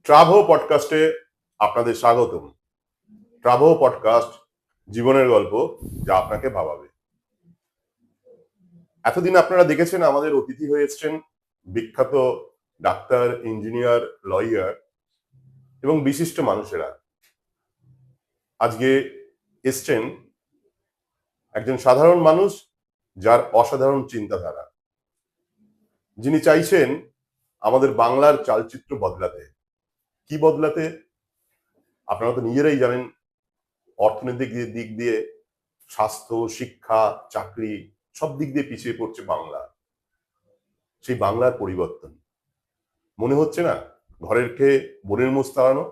Travo পডকাস্টে আপনাদের স্বাগতম। Travo podcast জীবনের গল্প যা আপনাকে ভাবাবে। এতদিন আপনারা দেখেছেন আমাদের অতিথি হয়ে এসছেন বিখ্যাত ডাক্তার, ইঞ্জিনিয়ার, লয়ার এবং বিশিষ্ট মানুষেরা। আজকে এসছেন একজন সাধারণ মানুষ যার অসাধারণ চিন্তাধারা, যিনি চাইছেন আমাদের বাংলার চালচিত্র বদলাতে। কি বদলাতে? আপনারা তো নিজেরাই জানেন, অর্থনৈতিক দিক দিয়ে, স্বাস্থ্য, শিক্ষা, চাকরি সব দিক দিয়ে পিছিয়ে পড়ছে বাংলা। সেই বাংলার পরিবর্তন মনে হচ্ছে না? ঘরের খেয়ে বনের মোষ তাড়ানো।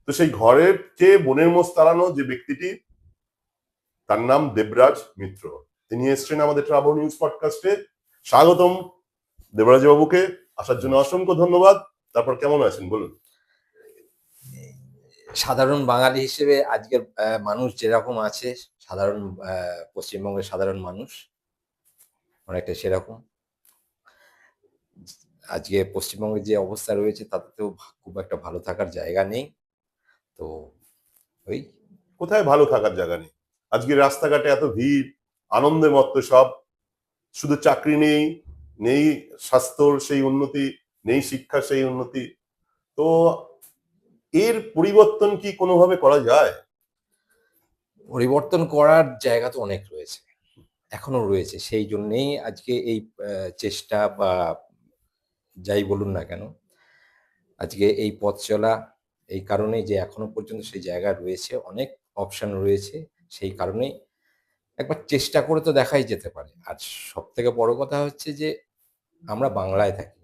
তো সেই ঘরের চেয়ে বনের মোষ তাড়ানো যে ব্যক্তিটি, তার নাম দেবরাজ মিত্র। তিনি এসছেন আমাদের ট্রাভেল নিউজ পডকাস্টে। স্বাগতম দেবরাজ বাবুকে, আসার জন্য অসংখ্য ধন্যবাদ। তারপর কেমন আছেন বলুন? সাধারণ বাঙালি হিসেবে আজকের মানুষ যেরকম আছে, সাধারণ পশ্চিমবঙ্গের সাধারণ মানুষ অনেকটা সেরকম। আজকে পশ্চিমবঙ্গের যে অবস্থা রয়েছে তাতেও খুব একটা ভালো থাকার জায়গা নেই। তো ওই কোথায় ভালো থাকার জায়গা নেই? আজকে রাস্তাঘাটে এত ভিড়, আনন্দে মত্ত সব। শুধু চাকরি নেই, নেই স্বাস্থ্যর সেই উন্নতি, নেই শিক্ষার সেই উন্নতি। তো এর পরিবর্তন কি কোনোভাবে করা যায়? পরিবর্তন করার জায়গা তো অনেক রয়েছে, এখনো রয়েছে। সেই জন্যেই আজকে এই চেষ্টা বা যাই বলুন না কেন, আজকে এই পথ চলা। এই কারণেই যে এখনো পর্যন্ত সেই জায়গা রয়েছে, অনেক অপশন রয়েছে। সেই কারণেই একবার চেষ্টা করে তো দেখাই যেতে পারে। আর সব থেকে বড় কথা হচ্ছে যে আমরা বাংলায় থাকি,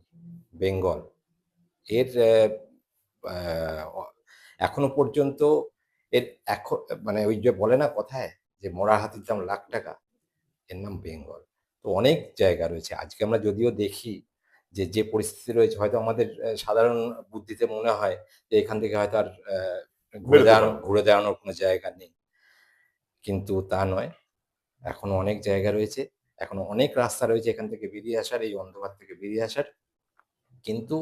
বেঙ্গল। এর এখনো পর্যন্ত এর এখন মানে ওই যে বলে না কথায় যে মরা হাতির দাম লাখ টাকা, এর নাম বেঙ্গল। তো অনেক জায়গা রয়েছে। আজকে আমরা যদিও দেখি যে যে পরিস্থিতি রয়েছে, হয়তো আমাদের সাধারণ বুদ্ধিতে মনে হয় যে এখান থেকে হয়তো আর বেরোতে পারবো না। ঘুরে দাঁড়ানোর কোনো জায়গা নেই, কিন্তু তা নয়। এখনো অনেক জায়গা রয়েছে, এখনো অনেক রাস্তা রয়েছে এখান থেকে বেরিয়ে আসার, এই অন্ধকার থেকে বেরিয়ে আসার। কিন্তু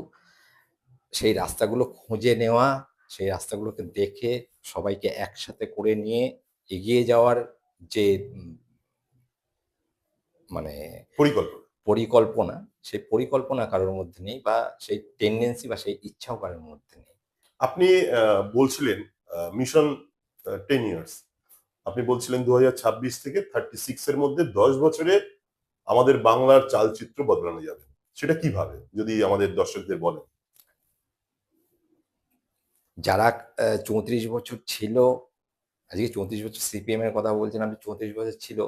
সেই রাস্তাগুলো খুঁজে নেওয়া, সেই রাস্তাগুলোকে দেখে সবাইকে একসাথে করে নিয়ে এগিয়ে যাওয়ার যে মানে পরিকল্পনা। পরিকল্পনা, সেই পরিকল্পনা কারোর মধ্যে নেই, বা সেই টেন্ডেন্সি বা সেই ইচ্ছাও কারোর মধ্যে নেই। আপনি বলছিলেন মিশন 10 ইয়ার্স। আপনি বলছিলেন 2026 থেকে 36 এর মধ্যে 10 বছরে আমাদের বাংলার চালচিত্র বদলানো যাবে। সেটা কিভাবে যদি আমাদের দর্শকদের বলেন? যারা 34 বছর ছিল, আজকে 34 বছর সিপিএম এর কথা বলছেন আপনি, 34 বছর ছিল।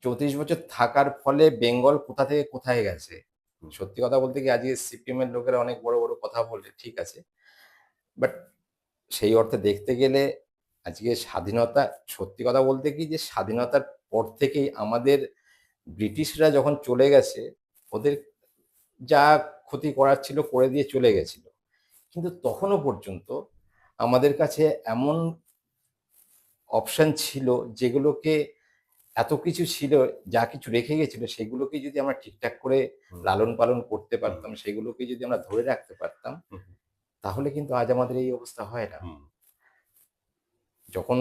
34 বছর থাকার ফলে বেঙ্গল কোথা থেকে কোথায় গেছে। সত্যি কথা বলতে কি, আজকে সিপিএম এর লোকেরা অনেক বড় বড় কথা বলে, ঠিক আছে, বাট সেই অর্থে দেখতে গেলে আজকে স্বাধীনতা, সত্যি কথা বলতে কি যে স্বাধীনতার পর থেকেই আমাদের ব্রিটিশরা যখন চলে গেছে, ওদের যা ক্ষতি করার ছিল করে দিয়ে চলে গেছিল। কিন্তু তখনও পর্যন্ত আমাদের কাছে এমন অপশন ছিল যেগুলোকে, এত কিছু ছিল, যা কিছু রেখে গেছিল সেগুলোকে যদি আমরা ঠিকঠাক করে লালন পালন করতে পারতাম, সেগুলোকে যদি আমরা ধরে রাখতে পারতাম, তাহলে কিন্তু আজ আমাদের এই অবস্থা হয় না। যখন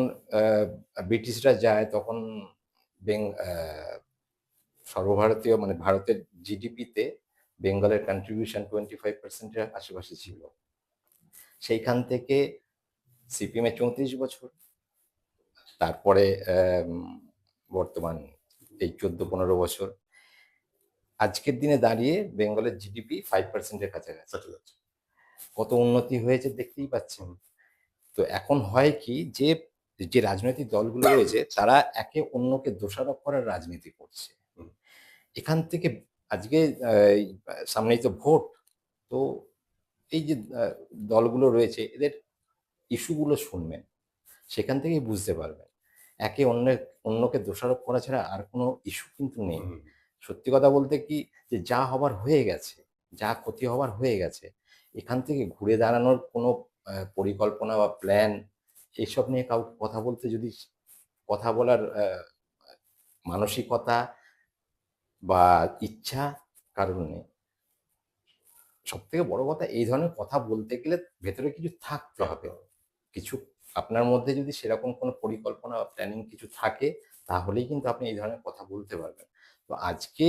ব্রিটিশরা যায় তখন সর্বভারতীয় মানে ভারতের জিডিপিতে বেঙ্গলের কন্ট্রিবিউশন 25%-এর আশেপাশে ছিল। সেইখান থেকে সিপিএম এর 34 বছর, তারপরে বর্তমান এই 14-15 বছর, আজকের দিনে দাঁড়িয়ে বেঙ্গলের জিডিপি 5%-এর কাছাকাছি। কত উন্নতি হয়েছে দেখতেই পাচ্ছেন। তো এখন হয় কি যে যে রাজনৈতিক দলগুলো রয়েছে তারা একে অন্যকে দোষারোপ করার রাজনীতি করছে। এখান থেকে আজকে সামনেই তো ভোট। তো এই যে দলগুলো রয়েছে এদের ইস্যুগুলো শুনবেন, সেখান থেকেই বুঝতে পারবেন একে অন্যকে দোষারোপ করা ছাড়া আর কোনো ইস্যু কিন্তু নেই। সত্যি কথা বলতে কি যে যা হবার হয়ে গেছে, যা ক্ষতি হবার হয়ে গেছে, এখান থেকে ঘুরে দাঁড়ানোর কোনো পরিকল্পনা বা প্ল্যান, এইসব নিয়ে কাউকে কথা বলতে যদি, কথা বলার মানসিকতা বা ইচ্ছা কারণ নেই। সব থেকে বড় কথা, এই ধরনের কথা বলতে গেলে ভেতরে কিছু থাকতে হবে, কিছু আপনার মধ্যে যদি সেরকম কোনো পরিকল্পনা বা প্ল্যানিং কিছু থাকে, তাহলেই কিন্তু আপনি এই ধরনের কথা বলতে পারবেন। তো আজকে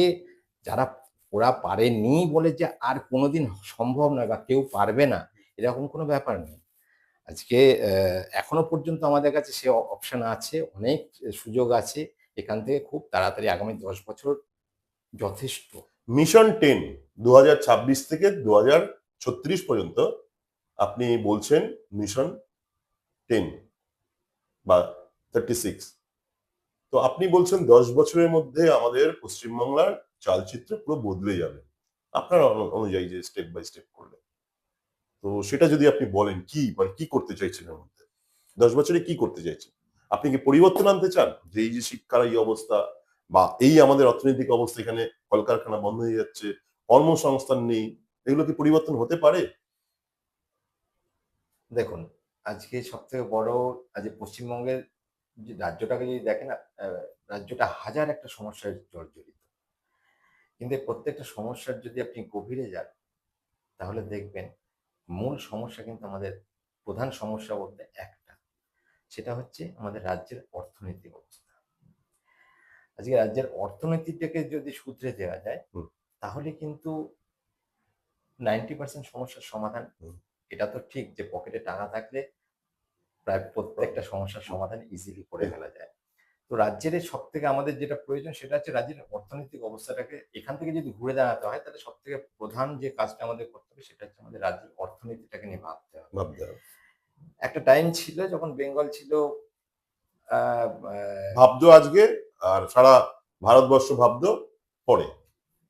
যারা ওরা পারেনি বলে যে আর কোনোদিন সম্ভব নয় বা কেউ পারবে না, এরকম কোনো ব্যাপার নেই। আজকে এখনো পর্যন্ত আমাদের কাছে সে অপশন আছে, অনেক সুযোগ আছে। এখান থেকে খুব তাড়াতাড়ি আগামী 10 বছর যথেষ্ট। মিশন 10 2026 থেকে 2036 পর্যন্ত আপনি বলছেন মিশন 10 বা 36। তো আপনি বলছেন 10 বছরের মধ্যে আমাদের পশ্চিমবাংলার চালচিত্র পুরো বদলে যাবে আপনার অনুযায়ী, যে স্টেপ বাই স্টেপ করলে। তো সেটা যদি আপনি বলেন, কি মানে কি করতে চাইছেন এর মধ্যে? 10 বছরে কি করতে চাইছেন? আপনি কি পরিবর্তন আনতে চান? যে এই যে শিক্ষার এই অবস্থা, বা এই আমাদের অর্থনৈতিক অবস্থা, এখানে কলকারখানা বন্ধ হয়ে যাচ্ছে, কর্মসংস্থান নেই, এগুলো কি পরিবর্তন হতে পারে? দেখুন, আজকে সবথেকে বড়, আজ পশ্চিমবঙ্গের যে রাজ্যটাকে যদি দেখেন, রাজ্যটা হাজার একটা সমস্যায় জর্জরিত। কিন্তু এই প্রত্যেকটা সমস্যার যদি আপনি গভীরে যান, তাহলে দেখবেন মূল সমস্যা কিন্তু আমাদের, প্রধান সমস্যা বলতে একটা, সেটা হচ্ছে আমাদের রাজ্যের অর্থনৈতিক অবস্থা। আজকে রাজ্যের অর্থনীতিটাকে যদি শুধরে দেওয়া যায়, হুম। তাহলে কিন্তু 90% সমস্যার সমাধান। হুম। এটা তো ঠিক যে পকেটে টাকা থাকলে প্রায় প্রত্যেকটা সমস্যার সমাধান ইজিলি করে ফেলা যায়। তো রাজ্যের সব থেকে আমাদের যেটা প্রয়োজন, সেটা হচ্ছে রাজ্যের অর্থনৈতিক অবস্থাটাকে এখান থেকে যদি ঘুরে দাঁড়াতে হয়, তাহলে সব থেকে প্রধান যে কাজটা আমাদের করতে হবে, সেটা হচ্ছে আমাদের রাজ্যের অর্থনীতিটাকে নিয়ে ভাবতে হবে। ভাবতে হবে। একটা টাইম ছিল যখন বেঙ্গল ছিল আহ, আহ, ভাবতো আজকে, আর সারা ভারতবর্ষ ভাবতো পরে।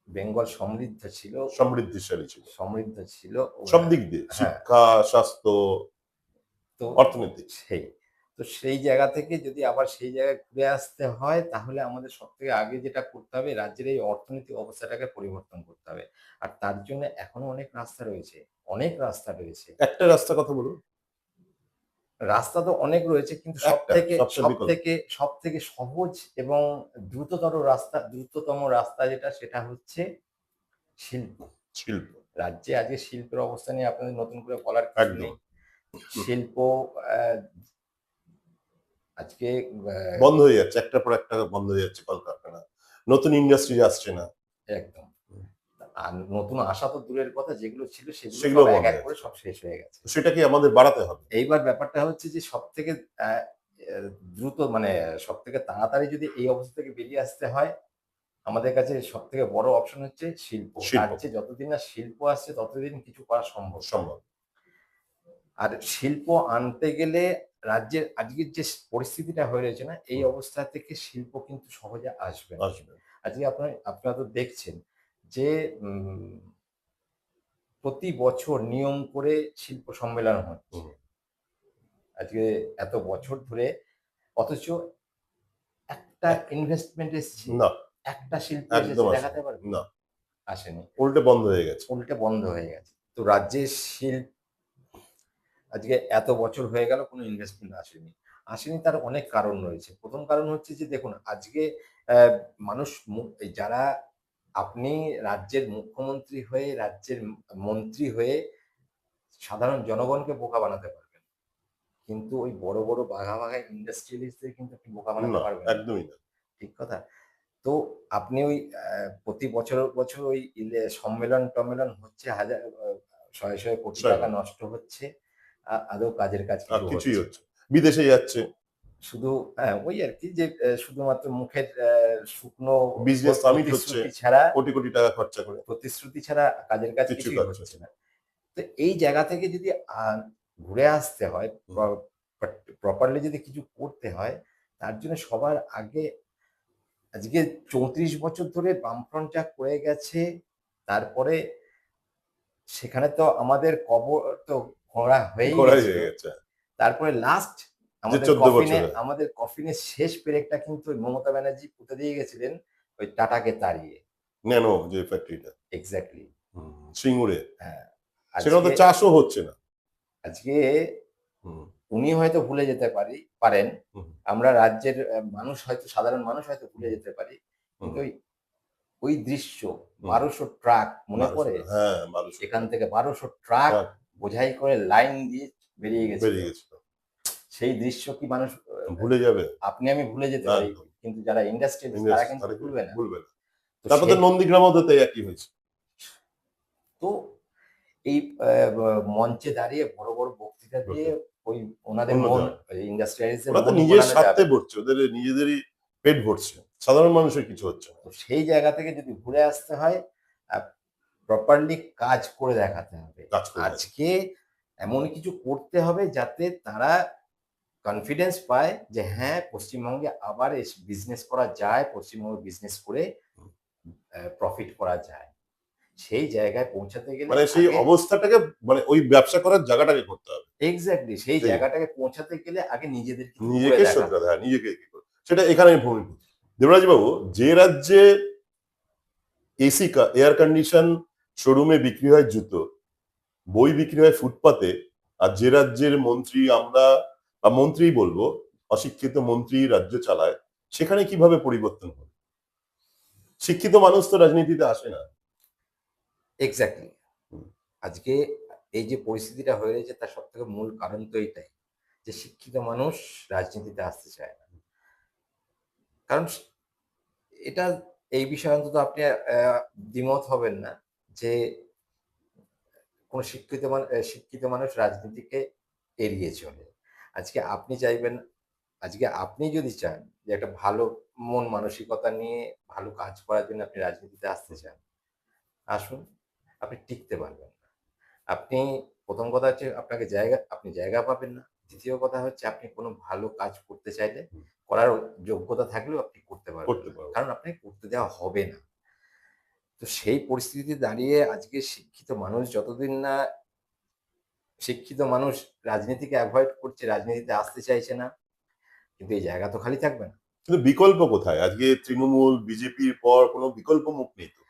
বেঙ্গল সমৃদ্ধ ছিল, সমৃদ্ধিশালী ছিল সমৃদ্ধ ছিল। সব দিক দিয়ে, হ্যাঁ। শিক্ষা, স্বাস্থ্য, তো অর্থনীতি। সেই তো সেই জায়গা থেকে যদি আবার সেই জায়গায় ঘুরে আসতে হয়, তাহলে আমাদের সব থেকে আগে যেটা করতে হবে, রাজ্যের এই অর্থনৈতিক অবস্থাটাকে পরিবর্তন করতে হবে। আর তার জন্য এখনো অনেক রাস্তা রয়েছে, অনেক রাস্তা রয়েছে। একটা রাস্তার কথা বলুন। রাস্তা তো অনেক রয়েছে, কিন্তু একটা সবচেয়ে বিকল্প। সব থেকে সহজ এবং দ্রুততম রাস্তা যেটা, সেটা হচ্ছে শিল্প। শিল্প। রাজ্যে আজকে শিল্পের অবস্থা নিয়ে আপনাদের নতুন করে বলার কিছু একদম। নেই। শিল্প আহ, আজকে বন্ধ হয়ে যাচ্ছে, একটার পর একটা বন্ধ হয়ে যাচ্ছে কলকারখানা, নতুন ইন্ডাস্ট্রি আসছে না। একদম। আর নতুন আশা তো দূরের কথা, যেগুলো ছিল সেগুলো সেগুলো সব এক বন্ধ এক হয়ে করে যাচ্ছে। সব শেষ হয়ে গেছে। সেটাকে আমাদের বাড়াতে হবে। এইবার ব্যাপারটা হচ্ছে যে সব থেকে দ্রুত, মানে সব থেকে তাড়াতাড়ি যদি এই অবস্থা থেকে বেরিয়ে আসতে হয়, আমাদের কাছে সব থেকে বড় অপশন হচ্ছে শিল্প। শিল্প রাজ্যে যতদিন না শিল্প আসছে, ততদিন কিছু করা সম্ভব নয়। সম্ভব। আর শিল্প আনতে গেলে রাজ্যের আজকের যে পরিস্থিতিটা হয়ে রয়েছে না, এই অবস্থা থেকে শিল্প কিন্তু সহজে আসবে না। আসবে। আজকে আপনারা তো দেখছেন যে প্রতি বছর নিয়ম করে শিল্প সম্মেলন হচ্ছে হুম। আজকে এত বছর ধরে, অথচ একটা ইনভেস্টমেন্ট এসছে, না, একটা শিল্প এসেছে একদম দেখাতে আসেনি। পারবে? না, আসেনি। উল্টে বন্ধ হয়ে গেছে। উল্টে বন্ধ হয়ে গেছে। তো রাজ্যের শিল্প আজকে এত বছর হয়ে গেল, কোনো ইনভেস্টমেন্ট আসেনি। আসেনি, তার অনেক কারণ রয়েছে। প্রথম কারণ হচ্ছে যে দেখুন, আজকে মানুষ যারা, আপনি রাজ্যের মুখ্যমন্ত্রী হয়ে, রাজ্যের মন্ত্রী হয়ে সাধারণ জনগণকে বোকা বানাতে পারবেন, কিন্তু ওই বড় বড় বাঘা বাঘা ইন্ডাস্ট্রিয়ালিস্টদের কিন্তু আপনি বোকা বানাতে না, পারবেন না। একদমই না। ঠিক কথা। তো আপনি ওই প্রতি বছর বছর ওই সম্মেলন টম্মেলন হচ্ছে, হাজার শয়ে শয়ে কোটি টাকা স্বাভাবিক। নষ্ট হচ্ছে, আদৌ কাজের কাজ আর কিছু কিছুই হচ্ছে না। হচ্ছে না। বিদেশে যাচ্ছে, শুধু হ্যাঁ, ওই আর কি যে শুধুমাত্র মুখের শুকনো বিজনেস সামিট হচ্ছে, প্রতিশ্রুতি ছাড়া, কোটি কোটি টাকা খরচা করে প্রতিশ্রুতি ছাড়া কাজের কাজ কিছু কিছুই কাজ হচ্ছে হচ্ছে না। না। তো এই জায়গা থেকে যদি ঘুরে আসতে হয়, হুম। প্রপারলি যদি কিছু করতে হয়, তার জন্য সবার আগে আজকে 34 বছর ধরে বামফ্রন্ট যা করে গেছে, তারপরে সেখানে তো আমাদের কবর তো খোঁড়া হয়েই ঘোড়াই গেছিল। হয়ে গেছে। তারপরে লাস্ট যে 14 বছরে আমাদের কফিনের শেষ পেরেকটা কিন্তু ওই মমতা ব্যানার্জি পুঁতে দিয়ে গেছিলেন, ওই টাটাকে তাড়িয়ে। ন্যানো যে ফ্যাক্টরিটা এক্স্যাক্টলি। সিঙ্গুরে, হ্যাঁ। সেখানে আজকে তো চাষও হচ্ছে না। আজকে হুম। উনি হয়তো ভুলে যেতে পারেন, হুম। আমরা রাজ্যের মানুষ হয়তো, সাধারণ মানুষ হয়তো ভুলে যেতে পারি, কিন্তু হুম। ওই ওই দৃশ্য 1200 ট্রাক মনে পড়ে, হ্যাঁ 1200 এখান থেকে 1200 ট্রাক ট্রাক বোঝাই করে লাইন দিয়ে বেরিয়ে গেছিল। বেরিয়ে গেছিল, সেই দৃশ্য কি মানুষ ভুলে যাবে? আপনি আমি ভুলে যেতে পারি, একদম। কিন্তু যারা ইন্ডাস্ট্রিয়ালিস্ট তারা কিন্তু ভুলবে না। ভুলবে না। তো তারপর তো সেই- নন্দীগ্রামও তো তাই একই হয়েছে। তো এই মঞ্চে দাঁড়িয়ে বড় বড় বক্তৃতা দিয়ে ওই ওনাদের অন্য মন, যাবে। ইন্ডাস্ট্রিয়ালিস্টের ওরা তো মন নিজের ভোলানো স্বার্থে যাবে। পড়ছে, ওদের নিজেদেরই পেট ভরছে, সাধারণ মানুষের কিছু হচ্ছে না। তো সেই জায়গা থেকে যদি ঘুরে আসতে হয়, প্রপারলি কাজ করে দেখাতে হবে। কাজ করে আজকে এমন কিছু করতে হবে যাতে তারা কনফিডেন্স পায় যে হ্যাঁ, পশ্চিমবঙ্গে আবার বিজনেস করা যায়, পশ্চিমবঙ্গে বিজনেস করে প্রফিট করা যায়। সেই জায়গায় পৌঁছাতে গেলে মানে সেই অবস্থাটাকে, মানে ওই ব্যবসা করার জায়গাটাকে করতে হবে। এক্স্যাক্টলি সেই সেই- জায়গাটাকে পৌঁছাতে গেলে আগে নিজেদেরকে করে নিজেকে দেখাতে শোধরাতে হবে। হয়, নিজেকে কি করে, সেটা এখানে ভূমিপুত। দেবরাজ বাবু, যে রাজ্যে এসি এয়ার কন্ডিশন শোরুমে বিক্রি হয় জুতো, বই বিক্রি হয় ফুটপাতে, আর যে রাজ্যের মন্ত্রী আমরা, বা মন্ত্রী বলবো, অশিক্ষিত মন্ত্রী রাজ্য চালায়, সেখানে কিভাবে পরিবর্তন হবে? শিক্ষিত মানুষ তো রাজনীতিতে আসে না। এক্স্যাক্টলি হুম। আজকে এই যে পরিস্থিতিটা হয়ে রয়েছে তার সব থেকে মূল কারণ তো এটাই, যে শিক্ষিত মানুষ রাজনীতিতে আসতে চায় না। কারণ এটা, এই বিষয়ে অন্তত আপনি দ্বিমত হবেন না যে কোন শিক্ষিত মানুষ রাজনীতিকে এড়িয়ে চলে। আজকে আপনি চাইবেন, আজকে আপনি যদি চান যে একটা ভালো মন মানসিকতা নিয়ে ভালো কাজ করার জন্য আপনি রাজনীতিতে আসতে চান, আসুন। আপনি টিকতে পারবেন না। আপনি, প্রথম কথা হচ্ছে আপনাকে আপনি জায়গা পাবেন না। দ্বিতীয় কথা হচ্ছে আপনি কোনো ভালো কাজ করতে চাইলে করার যোগ্যতা থাকলেও আপনি করতে পারবেন করতে না। পারবো। কারণ আপনাকে করতে দেওয়া হবে না। তো সেই পরিস্থিতিতে দাঁড়িয়ে আজকে শিক্ষিত মানুষ যতদিন না, শিক্ষিত মানুষ রাজনীতিকে এভয়েড করছে, রাজনীতিতে আসতে চাইছে না, কিন্তু এই জায়গা তো খালি থাকবে না। কিন্তু বিকল্প কোথায়? আজকে তৃণমূল বিজেপির পর কোনো বিকল্প মুখ নেই তো।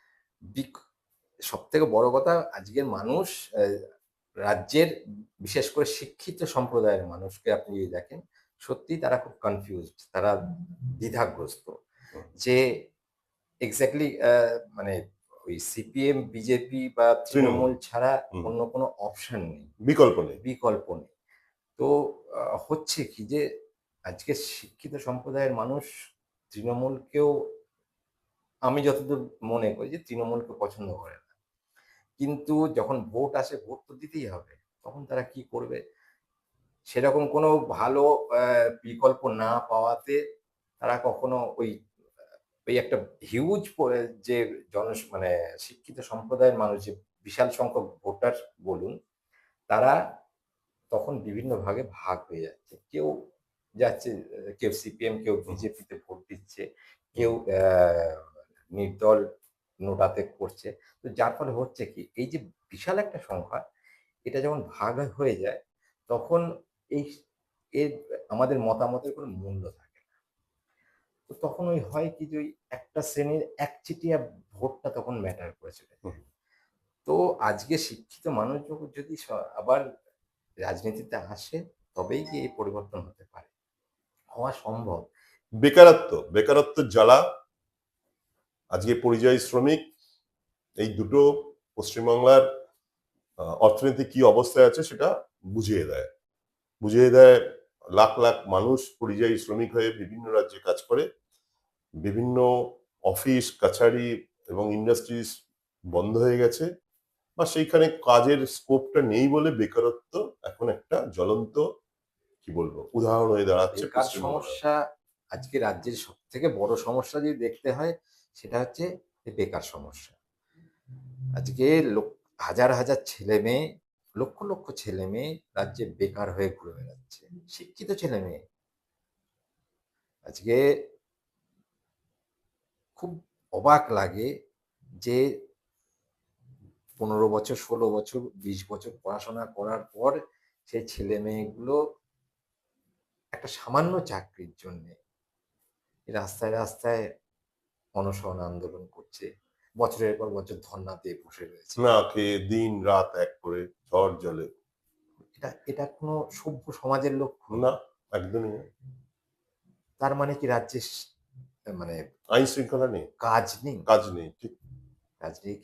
সবথেকে বড় কথা, আজকের মানুষ রাজ্যের বিশেষ করে শিক্ষিত সম্প্রদায়ের মানুষকে আপনি যদি দেখেন, সত্যিই তারা খুব কনফিউজড, তারা দ্বিধাগ্রস্ত যে এক্স্যাক্টলি মানে ওই সিপিএম, বিজেপি বা তৃণমূল ছাড়া হুম। অন্য কোনো অপশন নেই, বিকল্প নেই। বিকল্প নেই। তো হচ্ছে কি যে আজকে শিক্ষিত সম্প্রদায়ের মানুষ তৃণমূলকেও, আমি যতদূর মনে করি যে তৃণমূলকে পছন্দ করে না। কিন্তু যখন ভোট আসে, ভোট তো দিতেই হবে। তখন তারা কি করবে? সেরকম কোনো ভালো বিকল্প না পাওয়াতে তারা কখনো ওই একটা হিউজ যে মানে শিক্ষিত সম্প্রদায়ের মানুষ, যে বিশাল সংখ্যক ভোটার বলুন, তারা তখন বিভিন্ন ভাগে ভাগ হয়ে যাচ্ছে। কেউ যাচ্ছে, কেউ সিপিএম, কেউ বিজেপিতে ভোট দিচ্ছে, কেউ নির্দল নোটাতে করছে। তো যার ফলে হচ্ছে কি, এই যে বিশাল একটা সংখ্যা, এটা যখন ভাগ হয়ে যায় তখন এই এর আমাদের মতামতের কোনো মূল্য থাকে না। তো তখন ওই হয় কি যে ওই একটা শ্রেণীর একচেটিয়া ভোটটা তখন ম্যাটার করে চলে যায়। তো আজকে শিক্ষিত মানুষ যদি আবার রাজনীতিতে আসে, তবেই গিয়ে এই পরিবর্তন হতে পারে, হওয়া সম্ভব। বেকারত্বের জ্বালা আজকে পরিযায়ী শ্রমিক, এই দুটো পশ্চিমবাংলার অর্থনীতি কি অবস্থায় আছে সেটা বুঝিয়ে দেয়। বুঝিয়ে দেয় লাখ লাখ মানুষ পরিযায়ী শ্রমিক হয়ে বিভিন্ন রাজ্যে কাজ করে, বিভিন্ন অফিস কাছারি এবং ইন্ডাস্ট্রিজ বন্ধ হয়ে গেছে, বা সেইখানে কাজের স্কোপটা নেই বলে বেকারত্ব এখন একটা জ্বলন্ত, কি বলবো, উদাহরণ হয়ে দাঁড়াচ্ছে বেকার পশ্চিমবঙ্গে। সমস্যা আজকে রাজ্যের সব থেকে বড় সমস্যা যদি দেখতে হয়, সেটা হচ্ছে এই বেকার সমস্যা। আজকে হাজার হাজার ছেলে মেয়ে, লক্ষ লক্ষ ছেলে মেয়ে রাজ্যে বেকার হয়ে ঘুরে বেড়াচ্ছে, শিক্ষিত ছেলে মেয়ে। আজকে খুব অবাক লাগে যে 15 বছর, 16 বছর, 20 বছর পড়াশোনা করার পর সেই ছেলে মেয়েগুলো একটা সামান্য চাকরির জন্য রাস্তায় রাস্তায় অনশন আন্দোলন করছে, বছরের পর বছর ধর্ণা দিয়ে বসে রয়েছে। না খেয়ে দিন রাত এক করে ঝড় জলে। এটা এটা কোনো সভ্য সমাজের লক্ষণ? না, একদমই না। তার মানে কি রাজ্যে মানে আইন শৃঙ্খলা নেই, কাজ নেই, কাজ নেই, ঠিক। কাজ নেই,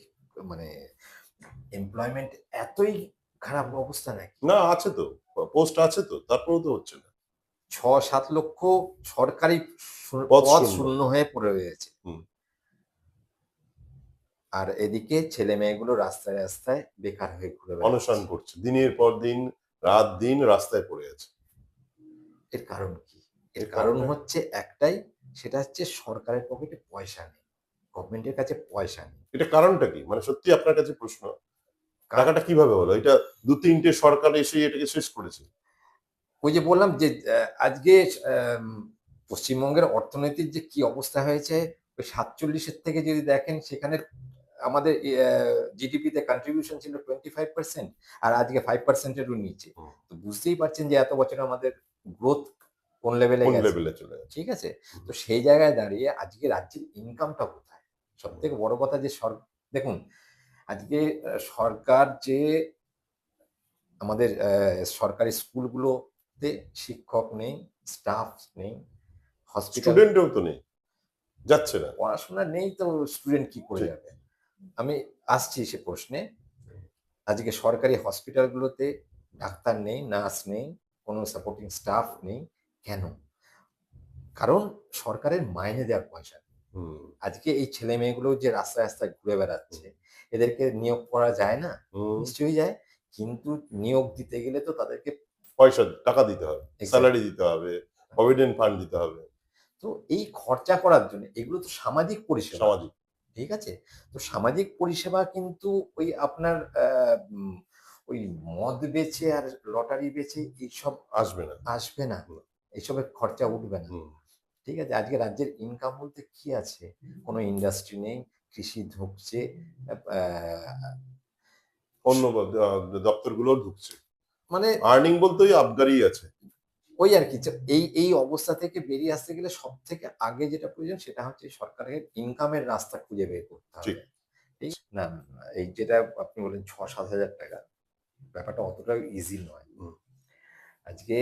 মানে এমপ্লয়মেন্ট এতই খারাপ অবস্থা নাকি? না, আছে তো, পোস্ট আছে তো, তারপরেও তো হচ্ছে না। 6-7 লক্ষ সরকারি পদ পদ শূন্য। শূন্য হয়ে পড়ে রয়েছে। হুম। আর এদিকে ছেলে মেয়েগুলো রাস্তায় রাস্তায় বেকার হয়ে ঘুরে অনশন বেড়াচ্ছে। করছে, দিনের পর দিন, রাত দিন রাস্তায় পড়ে আছে। এর কারণ কি? এর এর কারণ কারণটা হচ্ছে একটাই, সেটা হচ্ছে সরকারের পকেটে পয়সা নেই। গভর্নমেন্টের কাছে পয়সা নেই। এটা কারণটা কি? মানে সত্যি আপনার কাছে প্রশ্ন, কার টাকাটা কিভাবে হলো? এটা ২-৩টে সরকার এসে এটাকে শেষ করেছে। ওই যে বললাম যে আজকে আম পশ্চিমবঙ্গের অর্থনীতির যে কি অবস্থা হয়েছে, ওই ৪৭ এর থেকে যদি দেখেন সেখানে আমাদের জিডিপিতে কন্ট্রিবিউশন ছিল 25% আর আজকে 5% এরও নিচে। হুম। তো বুঝতেই পারছেন যে এত বছরে আমাদের গ্রোথ কোন লেভেলে কোন গেছে। লেভেলে চলে যাচ্ছে। ঠিক আছে? হুম, তো সেই জায়গায় দাঁড়িয়ে আজকে রাজ্যের ইনকামটা কোথায়? হুম। সবথেকে বড় কথা যে দেখুন আজকে সরকার যে আমাদের সরকারি স্কুলগুলোতে শিক্ষক নেই, স্টাফ নেই, হসপিটাল স্টুডেন্টও তো নেই, যাচ্ছে না। পড়াশোনা নেই তো স্টুডেন্ট কি করে ঠিক। যাবে? আমি আসছি সে প্রশ্নে। আজকে সরকারি হসপিটালগুলোতে ডাক্তার নেই, নার্স নেই, কোনো সাপোর্টিং স্টাফ নেই। কেন? কারণ সরকারের মাইনে দেওয়ার পয়সা নেই। হুম, আজকে এই ছেলে-মেয়েগুলো যে রাস্তায়, রাস্তায় ঘুরে হুম, বেড়াচ্ছে, এদেরকে নিয়োগ করা যায় না? হুম। নিশ্চয়ই যায়। কিন্তু নিয়োগ দিতে গেলে তো তাদেরকে পয়সা, টাকা দিতে হবে, এক্সাক্ট স্যালারি দিতে হবে, প্রভিডেন্ট ফান্ড দিতে হবে, তো এই খরচা করার জন্য এগুলো তো সামাজিক পরিষেবা। সামাজিক। ঠিক আছে? তো সামাজিক পরিষেবা কিন্তু ওই আপনার ওই মদ বেচে আর লটারি বেচে এইসব আসবে না। আসবে না। হুম, এসবের খরচা উঠবে না। হুম। ঠিক আছে? আজকে রাজ্যের ইনকাম বলতে কি আছে? কোনো ইন্ডাস্ট্রি নেই, কৃষি ধুঁকছে। আ অন্য দপ্তরগুলোও ঢুকছে। মানে আর্নিং বলতে ওই আবগারি আছে। ওই আরকি এই অবস্থা থেকে বেরিয়ে আসতে গেলে সবথেকে আগে যেটা প্রয়োজন সেটা হচ্ছে সরকারের ইনকামের রাস্তা খুঁজে বের করতে ঠিক। হবে। ঠিক? না, না, না। এই যেটা আপনি বললেন ৳৬,০০০-৭,০০০ ব্যাপারটা অতটাও ইজি নয়। হুম। আজকে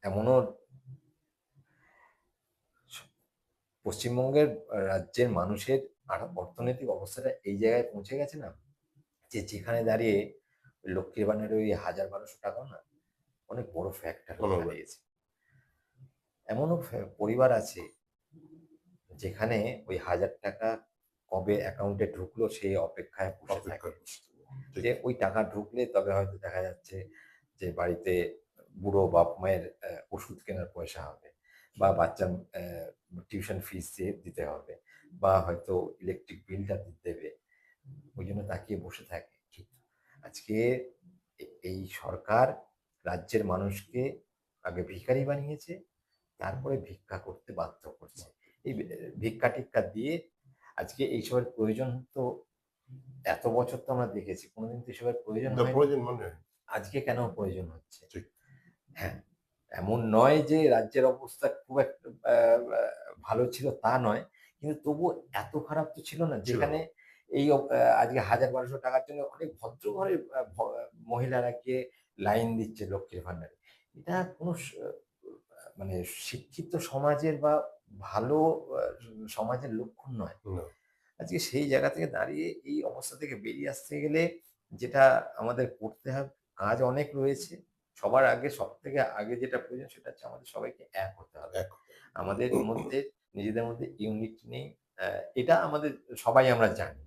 এমনও স পশ্চিমবঙ্গের রাজ্যের মানুষের অর্থনৈতিক অবস্থাটা এই জায়গায় পৌঁছে গেছে না, যে যেখানে দাঁড়িয়ে ওই লক্ষ্মীর ভান্ডারের ওই ৳১,০০০-১,২০০ টাকাও না অনেক বড় ফ্যাক্টর হয়ে ধন্যবাদ। দাঁড়িয়েছে। এমনও পরিবার আছে যেখানে ওই ৳১,০০০ কবে অ্যাকাউন্টে ঢুকলো সেই অপেক্ষায় বসে থাকে। অপেক্ষায় বসতে হবে। ঠিক। যে ওই টাকা ঢুকলে তবে হয়তো দেখা যাচ্ছে যে বাড়িতে বুড়ো বাপ-মায়ের ওষুধ কেনার পয়সা হবে বা বাচ্চার টিউশন ফিস দিতে হবে বা হয়তো ইলেকট্রিক বিলটা দেবে। ওই জন্য তাকিয়ে বসে থাকে। আজকে এই সরকার রাজ্যের মানুষকে আগে ভিখারি বানিয়েছে, তারপরে ভিক্ষা করতে বাধ্য করছে। এই ভিক্ষা-টিক্ষা দিয়ে আজকে এইসবের প্রয়োজন তো এত বছর তো আমরা দেখেছি। কোনদিন তো এসবের প্রয়োজন হয়নি। প্রয়োজন মনে হয়। আজকে কেন প্রয়োজন হচ্ছে? ঠিক। হ্যাঁ, এমন নয় যে রাজ্যের অবস্থা খুব একটা আ আ ভালো ছিল তা নয়। কিন্তু তবুও এত খারাপ তো ছিল না। ছিল যেখানে না। এই আজকে ৳১,০০০-১,২০০ টাকার জন্য অনেক ভদ্র ঘরের মহিলারা গিয়ে লাইন দিচ্ছে লক্ষ্মীর ভান্ডারে। এটা কোনো মানে শিক্ষিত সমাজের বা ভালো আ সমাজের লক্ষণ নয়। না। আজকে সেই জায়গা থেকে দাঁড়িয়ে এই অবস্থা থেকে বেরিয়ে আসতে গেলে যেটা আমাদের করতে হবে, কাজ অনেক রয়েছে। সবার আগে সবথেকে আগে যেটা প্রয়োজন সেটা হচ্ছে আমাদের সবাইকে এক হতে হবে। এক। আমাদের মধ্যে নিজেদের মধ্যে ইউনিট নেই। অ্যা এটা আমাদের সবাই আমরা জানি।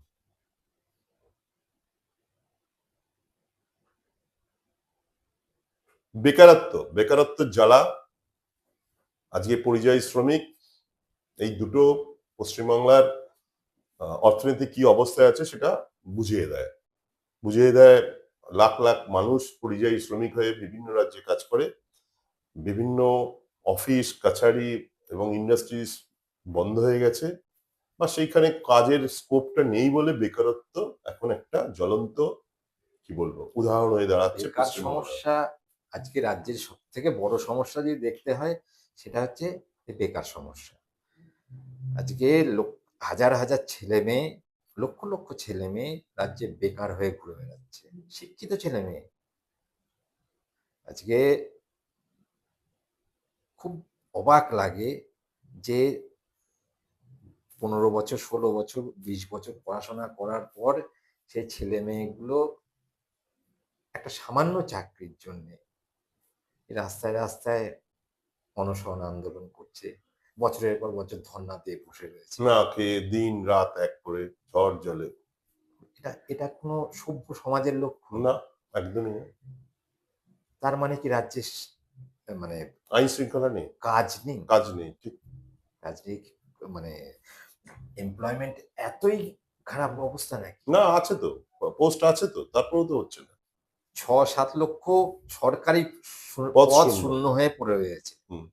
বেকারত্বের জ্বালা আজকে পরিযায়ী শ্রমিক এই দুটো পশ্চিমবাংলার অর্থনীতি কি অবস্থায় আছে সেটা বুঝিয়ে দেয়। বুঝিয়ে দেয় লাখ লাখ মানুষ পরিযায়ী শ্রমিক হয়ে বিভিন্ন রাজ্যে কাজ করে। বিভিন্ন অফিস, কাছারি এবং ইন্ডাস্ট্রিজ বন্ধ হয়ে গেছে বা সেইখানে কাজের স্কোপটা নেই বলে বেকারত্ব এখন একটা জ্বলন্ত, কি বলবো, উদাহরণ হয়ে দাঁড়াচ্ছে বেকার পশ্চিমবাংলার। সমস্যা আজকে রাজ্যের সবথেকে বড় সমস্যা যদি দেখতে হয় সেটা হচ্ছে এই বেকার সমস্যা। আজকে হাজার, হাজার ছেলেমেয়ে, লক্ষ, লক্ষ ছেলেমেয়ে রাজ্যে বেকার হয়ে ঘুরে বেড়াচ্ছে। শিক্ষিত ছেলেমেয়ে। আজকে খুব অবাক লাগে যে 15 বছর, 16 বছর, 20 বছর পড়াশোনা করার পর সেই ছেলে মেয়েগুলো একটা সামান্য চাকরির জন্য রাস্তায় রাস্তায় অনশন আন্দোলন করছে, বছরের পর বছর ধর্ণা দিয়ে বসে রয়েছে। না খেয়ে দিন রাত এক করে ঝড় জলে। এটা এটা কোনো সভ্য সমাজের লক্ষ্য? না, একদমই না। তার মানে কি রাজ্যে মানে আইন শৃঙ্খলা নেই, কাজ নেই? কাজ নেই, ঠিক। কাজ নেই, মানে এমপ্লয়মেন্ট এতই খারাপ অবস্থা নাকি? না, আছে তো, পোস্ট আছে তো, তারপরেও তো হচ্ছে না। 6-7 লক্ষ সরকারি পদ পদ শূন্য। শূন্য হয়ে পড়ে রয়েছে। হুম।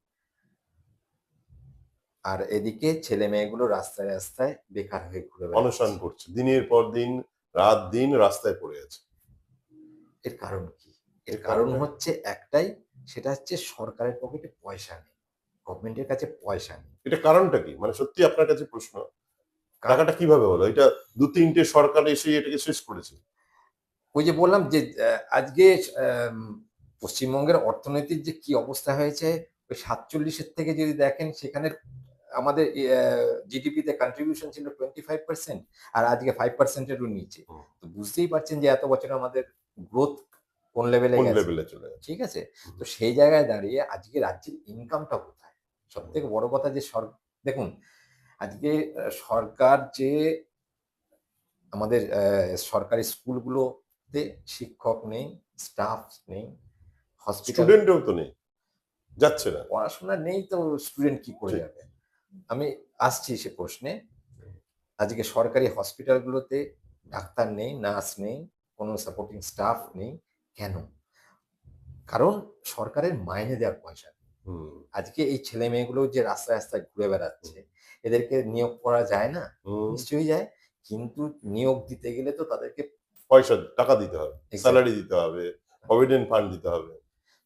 আর এদিকে ছেলে মেয়েগুলো রাস্তায় রাস্তায় বেকার হয়ে ঘুরে অনশন বেড়াচ্ছে। করছে দিনের পর দিন, রাত দিন রাস্তায় পড়ে আছে। এর কারণ কি? এর এর কারণ কারণটা হচ্ছে একটাই, সেটা হচ্ছে সরকারের পকেটে পয়সা নেই। গভর্নমেন্টের কাছে পয়সা নেই। এটা কারণটা কি? মানে সত্যি আপনার কাছে প্রশ্ন, কা টাকাটা কিভাবে হলো? এটা ২-৩টে সরকার এসে এটাকে শেষ করেছে। ওই যে বললাম যে আজকে আম পশ্চিমবঙ্গের অর্থনীতির যে কি অবস্থা হয়েছে, ওই ৪৭ এর থেকে যদি দেখেন সেখানে আমাদের জিডিপিতে কন্ট্রিবিউশন ছিল 25% আর আজকে 5% এরও নিচে। হুম। তো বুঝতেই পারছেন যে এত বছরে আমাদের গ্রোথ কোন লেভেলে কোন গেছে। লেভেলে চলে গেছে। ঠিক আছে? হুম। তো সেই জায়গায় দাঁড়িয়ে আজকে রাজ্যের ইনকামটা কোথায়? হুম। সবথেকে বড় কথা যে দেখুন আজকে সরকার যে আমাদের সরকারি স্কুলগুলোতে শিক্ষক নেই, স্টাফ নেই, হসপিটাল স্টুডেন্টও তো নেই, যাচ্ছে না। পড়াশোনা নেই তো স্টুডেন্ট কি করে ঠিক। যাবে? আমি আসছি সে প্রশ্নে। আজকে সরকারি হসপিটালগুলোতে ডাক্তার নেই, নার্স নেই, কোনো সাপোর্টিং স্টাফ নেই। কেন? কারণ সরকারের মাইনে দেওয়ার পয়সা নেই। হুম। আজকে এই ছেলে-মেয়েগুলো যে রাস্তায়, রাস্তায় ঘুরে বেড়াচ্ছে, এদেরকে নিয়োগ করা যায় না? হুম। নিশ্চয়ই যায়। কিন্তু নিয়োগ দিতে গেলে তো তাদেরকে পয়সা, টাকা দিতে হবে, স্যালারি এক্সাক্টলি। দিতে হবে, প্রভিডেন্ট ফান্ড দিতে হবে।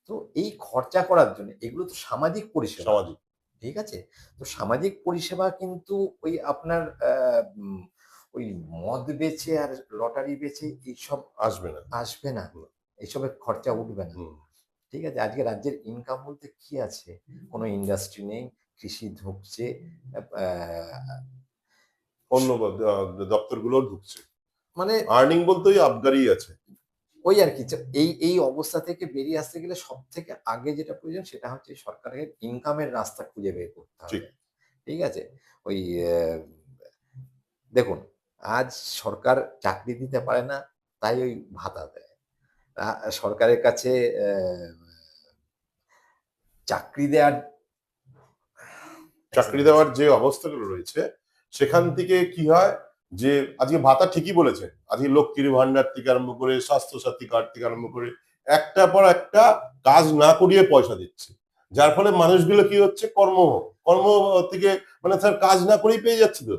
তো এই খরচা করার জন্য এগুলো তো সামাজিক পরিষেবা। সামাজিক। ঠিক আছে? তো সামাজিক পরিষেবা কিন্তু ওই আপনার ওই মদ বেচে আর লটারি বেচে এইসব আসবে না। আসবে না। হুম। এসবের খরচা উঠবে না। হুম। ঠিক আছে? আজকে রাজ্যের ইনকাম বলতে কি আছে? কোনো ইন্ডাস্ট্রি নেই, কৃষি ধুঁকছে, আ অন্য দপ্তরগুলো ঢুকছে। মানে আর্নিং বলতে ওই আবগারি আছে। ওই আরকি এই অবস্থা থেকে বেরিয়ে আসতে গেলে সবথেকে আগে যেটা প্রয়োজন সেটা হচ্ছে সরকারের ইনকামের রাস্তা খুঁজে বের করতে ঠিক। হবে। ঠিক আছে? ওই অ্যা দেখুন, আজ সরকার চাকরি দিতে পারে না, তাই ওই ভাতা দেয়। আ সরকারের কাছে চাকরি দেয়ার এক চাকরি সেকেন্ড, এক দেওয়ার সেকেন্ড। যে অবস্থাগুলো রয়েছে, সেখান থেকে কি হয় যে আজকে ভাতা ঠিকই বলেছেন। আজকে লক্ষ্মীর ভান্ডার থেকে আরম্ভ করে, স্বাস্থ্যসাথী কার্ড থেকে আরম্ভ করে একটার পর একটা কাজ না করিয়ে পয়সা দিচ্ছে। যার ফলে মানুষগুলো কি হচ্ছে কর্ম থেকে মানে স্যার কাজ না করেই পেয়ে যাচ্ছে তো।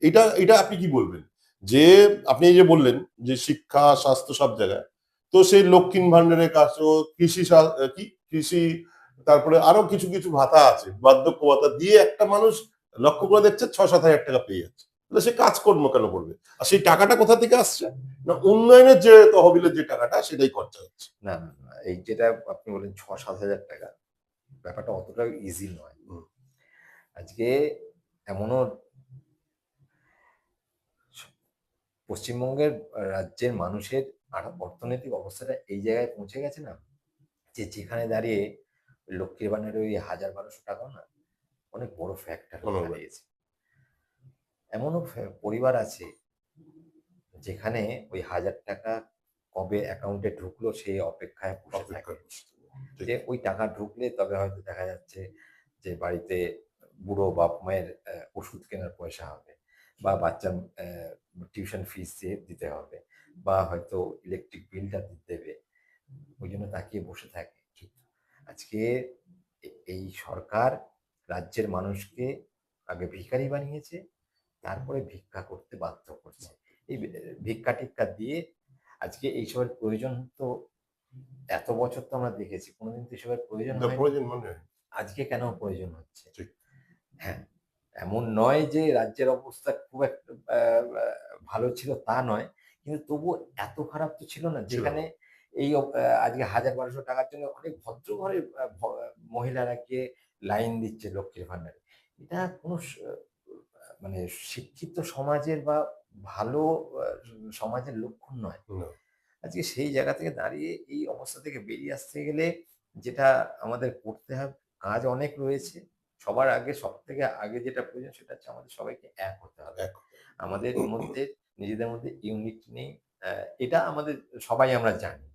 এটা আপনি কি বলবেন? যে আপনি এই যে বললেন যে শিক্ষা, স্বাস্থ্য সব জায়গায়। তো সেই লক্ষ্মীর ভান্ডারের কাজও কৃষি তারপরে আরো কিছু, কিছু ভাতা আছে। বার্ধক্য ভাতা দিয়ে একটা মানুষ লক্ষ্য করে দেখছে ৬-৭ হাজার টাকা পেয়ে যাচ্ছে। তাহলে সে কাজকর্ম কেন করবে? আর সেই টাকাটা কোথা থেকে আসছে? না উন্নয়নের যে তহবিলের যে টাকাটা সেটাই খরচা হচ্ছে। না, না, না। এই যেটা আপনি বললেন ৬-৭ হাজার টাকা, ব্যাপারটা অতটাও ইজি নয়। হুম। আজকে এমনও স পশ্চিমবঙ্গের রাজ্যের মানুষের অর্থনৈতিক অবস্থাটা এই জায়গায় পৌঁছে গেছে না, যে যেখানে দাঁড়িয়ে লক্ষ্মীর ভান্ডারের ওই ১,০০০-১,২০০ টাকাও না অনেক বড় ফ্যাক্টর হয়ে ধন্যবাদ। দাঁড়িয়েছে। এমনও পরিবার আছে যেখানে ওই ১,০০০ টাকা কবে অ্যাকাউন্টে ঢুকলো সেই অপেক্ষায় বসে থাকে। অপেক্ষায় বসে থাকবো। ঠিক। যে ওই টাকা ঢুকলে তবে হয়তো দেখা যাচ্ছে যে বাড়িতে বুড়ো বাপ-মায়ের ওষুধ কেনার পয়সা হবে বা বাচ্চার টিউশন ফিস দিতে হবে বা হয়তো ইলেকট্রিক বিলটা দেবে। ওই জন্য তাকিয়ে বসে থাকে। আজকে এই সরকার রাজ্যের মানুষকে আগে ভিখারি বানিয়েছে, তারপরে ভিক্ষা করতে বাধ্য করছে। এই ভিক্ষা-টিক্ষা দিয়ে আজকে এইসবের প্রয়োজন তো এত বছর তো আমরা দেখেছি। কোনদিন তো এসবের প্রয়োজন যা হয়নি। প্রয়োজন মনে হয়। আজকে কেন প্রয়োজন হচ্ছে? ঠিক। হ্যাঁ, এমন নয় যে রাজ্যের অবস্থা খুব একটা আ আ ভালো ছিল তা নয়। কিন্তু তবুও এত খারাপ তো ছিল না। ছিল যেখানে না। এই আজকে ১,০০০-১,২০০ টাকার জন্য অনেক ভদ্র ঘরের মহিলারা গিয়ে লাইন দিচ্ছে লক্ষ্মীর ভান্ডারে। এটা কোনো মানে শিক্ষিত সমাজের বা ভালো আহ, সমাজের লক্ষণ নয়। না, আজকে সেই জায়গা থেকে দাঁড়িয়ে এই অবস্থা থেকে বেরিয়ে আসতে গেলে যেটা আমাদের করতে হবে, কাজ অনেক রয়েছে। সবার আগে, সব থেকে আগে যেটা প্রয়োজন সেটা হচ্ছে আমাদের সবাইকে এক হতে হবে। এক আমাদের মধ্যে নিজেদের মধ্যে ইউনিট নেই, এটা আমাদের সবাই আমরা জানি।